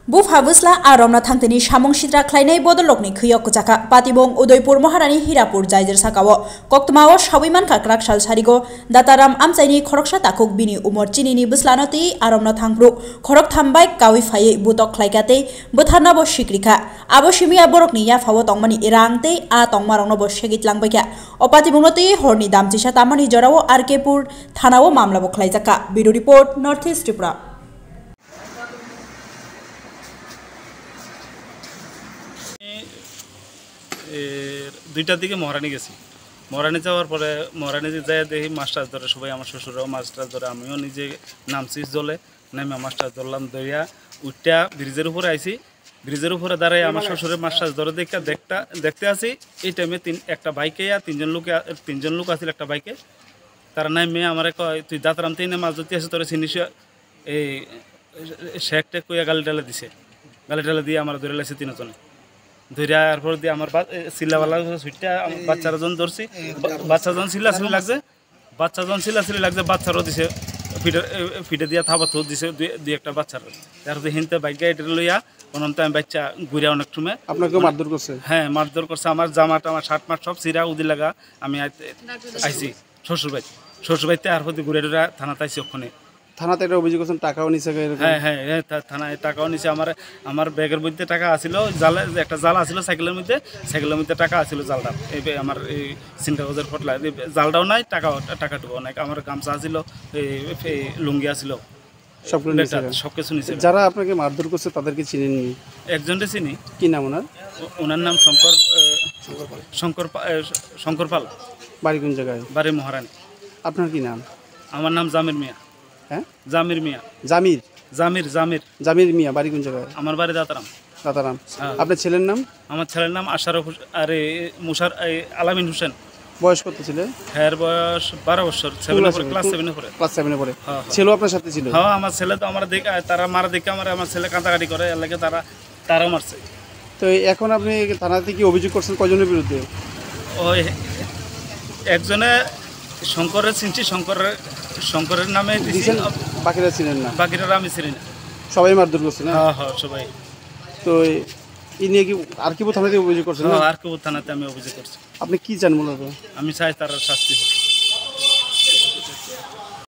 बुफाबुसला आरमना थांतनि सामं सिद्रा ख्लायनाय बदलकनि खैयक जाका पातिबं उदयपुर महारानी हिरापुर जायजर साकाओ कक्तमाओ साविमान काक्राक साल सारिगो दाताराम आमचाइनि खरकसा ताकुक बिनि उमर चिनिनि बुस्लानति आरमना थांब्रु खरक थामबाय कावि फायै बुतक ख्लायगाते बोथारनाबो सिक्रिखा आबो सिमिया बरकनि याफावो तंमानि इरांते आ तंमारंनबो सेगितलांबायखा अपातिबंनति हरनि दामचिसा तामानि जरावो आरकेपुर थानावो मामलाबो ख्लायजाका बिरो रिपोर्ट नॉर्थ ईस्ट त्रिपुरा। দুইটার দিকে মহারানি গেছি, মহারানি যাওয়ার পরে মহারানি যাই দেখি মাছ টাছ ধরে সবাই, আমার শ্বশুরও মাছ টাছ ধরে, আমিও নিজে নামছি জলে, নামে মাছ টাছ ধরলাম, ধরিয়া উঠটা ব্রিজের উপরে আইছি। ব্রিজের উপরে দাঁড়াই আমার শ্বশুরের মাছ টাছ ধরে দেখতে আসি। এই টাইমে একটা বাইকে তিনজন লোক আছিল একটা বাইকে, তারা নামে আমার কয় তুই দাঁতরাম তিনে মাছ ধরতে আসে, তোর চিনিস এই শেখ টেক কইয়া গালি টালে দিছে, গালি টালে দিয়ে আমার ধরে লাগছে তিনজনে। ধরিয়ার পর দিয়ে আমার চিল্লাওয়ালা ছুটটা বাচ্চারা জন ধরছি, বাচ্চাজন চিল্লাচিল্লি লাগছে, বাচ্চারও দিছে ফিটে দিয়া থাবা থোর দিছে দুই একটা বাচ্চার। তারপরে হিনতে বাইক গাড়ি লইয়া অনন্ত আমি বাচ্চা ঘুরে অনেক সময় আপনাকে মারধর করছে। হ্যাঁ, মারধর করছে, আমার জামাটা আমার শার্ট মার্ট সব চিরা উদি লাগা। আমি আইছি শ্বশুরবাড়িতে, আর প্রতি ঘুরে টুরে থানাতে আইসি। ওখানে থানাতে একটা অভিযোগ করছেন টাকাও নিছে। হ্যাঁ, থানায় টাকাও নিছে। আমার ব্যাগের মধ্যে টাকা আসিল, একটা জাল আসিল সাইকেলের মধ্যে টাকা আসিল জালটা। এই আমার এই সিনকাগজের ফটলা জালটাও নাই, টাকাটুকুও নাই। আমার গামছা আসিল, এই লুঙ্গি আসিল, সব কিছু নিছে। যারা আপনাকে মারধর করছে তাদেরকে চিনেননি? একজনকে চিনি। কি নাম ওনার? ওনার নাম শঙ্কর পাল। বাড়ি কোন জায়গায়? বাড়ি মহারানী। আপনার কি নাম? আমার নাম জামির মিয়া। হ্যাঁ, জামির মিয়া। জামির মিয়া। বাড়ি কোন জায়গায়? আমার বাড়ি দাতারাম। আপনার ছেলের নাম? আমার ছেলের নাম আশারফ আলামিন হোসেন। বয়স কত ছিল? হ্যাঁ, বয়স 12 বছর। ক্লাস 7 পড়ে। ছেলে আপনার সাথে ছিল? হ্যাঁ, আমার ছেলে তো আমার দেখে, তারা মারা দেখে আমার ছেলে কাঁদাকাটি করে, এর লাগে তারাও মারছে। তো এখন আপনি থানাতে কি অভিযোগ করছেন কয়জনের বিরুদ্ধে? ওই একজনে শঙ্করের চিনছি, শঙ্করের নামে দিয়েছেন, বাকিরা চিনেন না? বাকিরা আমি চিনি না। সবাই মারধর করছে না? হ্যাঁ, সবাই। তো এই নিয়ে কি আরকিপুর থানাতে অভিযোগ করছেন? আরকিপুর থানাতে আমি অভিযোগ করছি। আপনি কি চান মূলত? আমি চাই তার শাস্তি হোক।